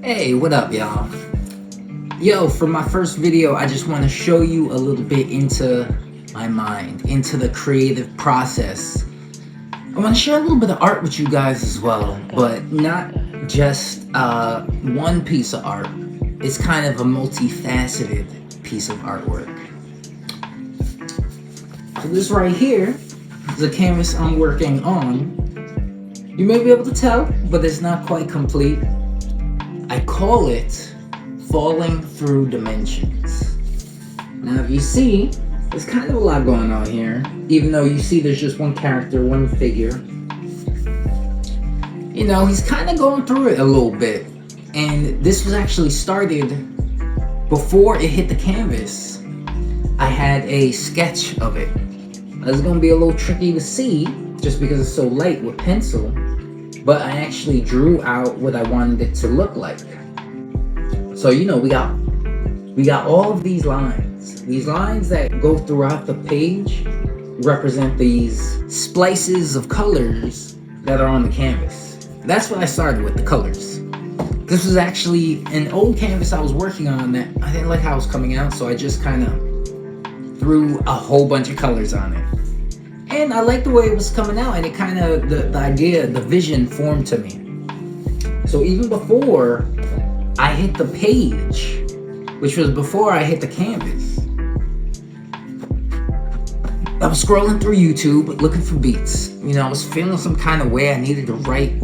Hey, what up, y'all? Yo, for my first video, I just want to show you a little bit into my mind, into the creative process. I want to share a little bit of art with you guys as well, but not just one piece of art. It's kind of a multifaceted piece of artwork. So this right here is a canvas I'm working on. You may be able to tell, but it's not quite complete. I call it Falling Through Dimensions. Now if you see, there's kind of a lot going on here, even though you see there's just one character, one figure. You know, he's kind of going through it a little bit. And this was actually started before it hit the canvas. I had a sketch of it. It's going to be a little tricky to see just because it's so light with pencil. But I actually drew out what I wanted it to look like. So, you know, we got all of these lines. These lines that go throughout the page represent these splices of colors that are on the canvas. That's what I started with, the colors. This was actually an old canvas I was working on that I didn't like how it was coming out, so I just kind of threw a whole bunch of colors on it. And I liked the way it was coming out, and it kind of, the idea, the vision formed to me. So even before I hit the page, which was before I hit the canvas, I was scrolling through YouTube looking for beats. You know, I was feeling some kind of way. I needed to write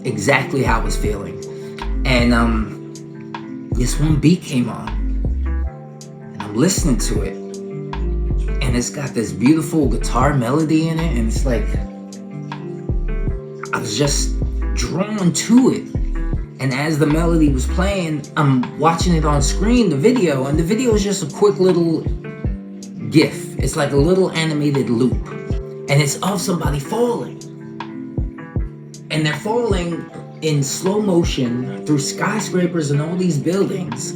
exactly how I was feeling. And this one beat came on, and I'm listening to it. And it's got this beautiful guitar melody in it, and it's like I was just drawn to it. And as the melody was playing, I'm watching it on screen, the video, and the video is just a quick little GIF. It's like a little animated loop, and it's of somebody falling, and they're falling in slow motion through skyscrapers and all these buildings.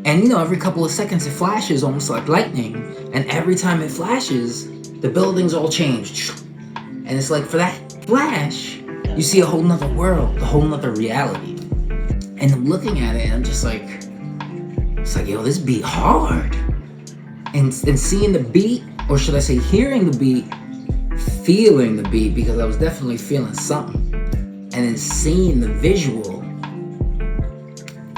And you know, every couple of seconds it flashes almost like lightning. And every time it flashes, the buildings all change. And it's like for that flash, you see a whole nother world, a whole nother reality. And I'm looking at it and I'm just like, it's like, yo, this beat hard. And seeing the beat, or should I say hearing the beat, feeling the beat, because I was definitely feeling something. And then seeing the visual,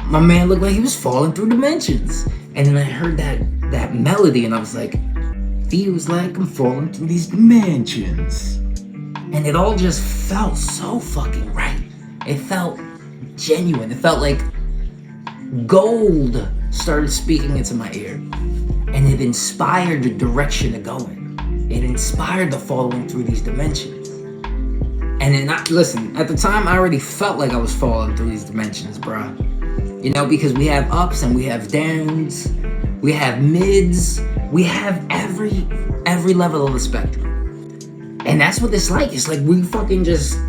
my man looked like he was falling through dimensions. And then I heard that melody and I was like, feels like I'm falling through these dimensions. And it all just felt so fucking right. It felt genuine. It felt like gold started speaking into my ear. And it inspired the direction to go in. It inspired the following through these dimensions. And then, listen, at the time I already felt like I was falling through these dimensions, bruh. You know, because we have ups and we have downs, we have mids, we have every level of the spectrum. And that's what it's like. It's like we fucking just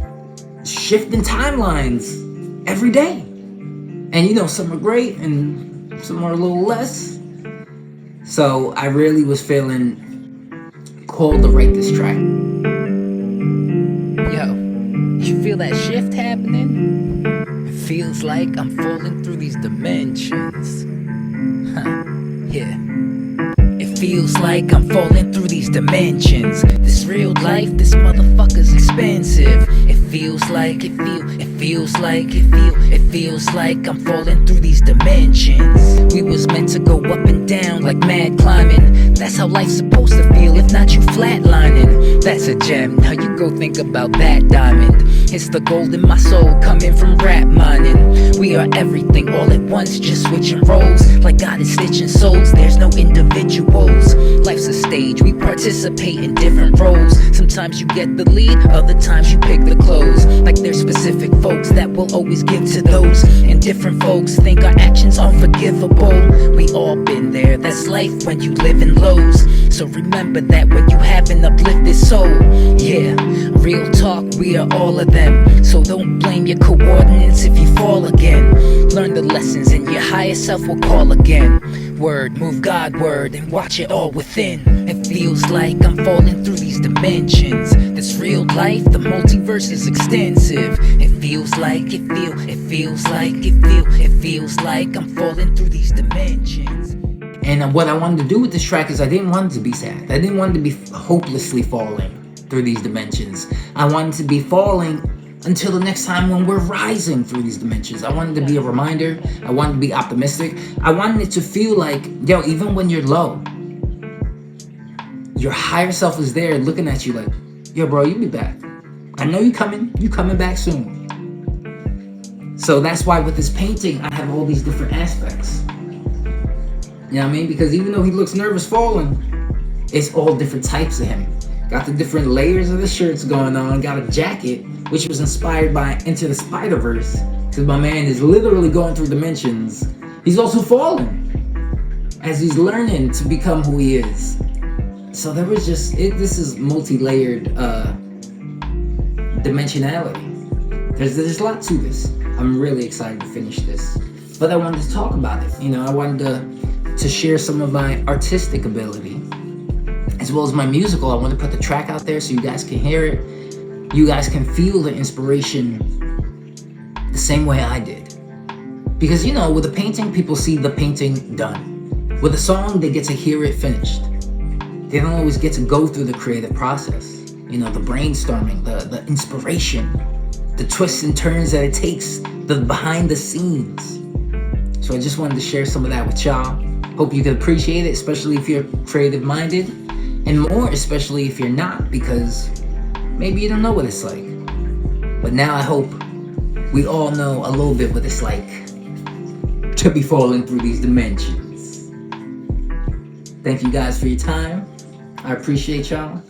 shifting timelines every day. And you know, some are great and some are a little less. So I really was feeling called to write this track. Yo, you feel that shift happening? Feels like I'm falling through these dimensions. Yeah. It feels like I'm falling through these dimensions. This real life, this motherfucker's expensive. It feels like I'm falling through these dimensions. We was meant to go up and down like mad climbing. That's how life's supposed to feel, if not you flatlining. That's a gem, now you go think about that diamond. It's the gold in my soul coming from rap mining. We are everything all at once, just switching roles. Like God is stitching souls, there's no individuals. Life's a stage, we participate in different roles. Sometimes you get the lead, other times you pick the clothes. Like there's specific folks that will always give to those. And different folks think our actions unforgivable. We all been there, that's life when you live in lows. So remember that when you have an uplifted soul. Yeah, real talk, we are all of them. So don't blame your coordinates if you fall again. Learn the lessons and your higher self will call again. Word, move Godward and watch it all within. It feels like I'm falling through these dimensions. This real life, the multiverse is extensive. It feels like I'm falling through these dimensions. And what I wanted to do with this track is I didn't want it to be sad. I didn't want it to be hopelessly falling through these dimensions. I wanted to be falling until the next time when we're rising through these dimensions. I wanted to be a reminder. I wanted to be optimistic. I wanted it to feel like, yo, even when you're low, your higher self is there looking at you like, yo, bro, you be back. I know you coming back soon. So that's why with this painting, I have all these different aspects. You know what I mean? Because even though he looks nervous falling, it's all different types of him. Got the different layers of the shirts going on. Got a jacket, which was inspired by Into the Spider-Verse. Because my man is literally going through dimensions. He's also falling as he's learning to become who he is. So there was just, this is multi-layered dimensionality. There's a lot to this. I'm really excited to finish this. But I wanted to talk about it. You know, I wanted to share some of my artistic ability as well as my musical. I want to put the track out there so you guys can hear it. You guys can feel the inspiration the same way I did. Because, you know, with a painting, people see the painting done. With a song, they get to hear it finished. They don't always get to go through the creative process. You know, the brainstorming, the inspiration, the twists and turns that it takes, the behind the scenes. So I just wanted to share some of that with y'all. Hope you can appreciate it, especially if you're creative minded, and more especially if you're not, because maybe you don't know what it's like. But now I hope we all know a little bit what it's like to be falling through these dimensions. Thank you guys for your time. I appreciate y'all.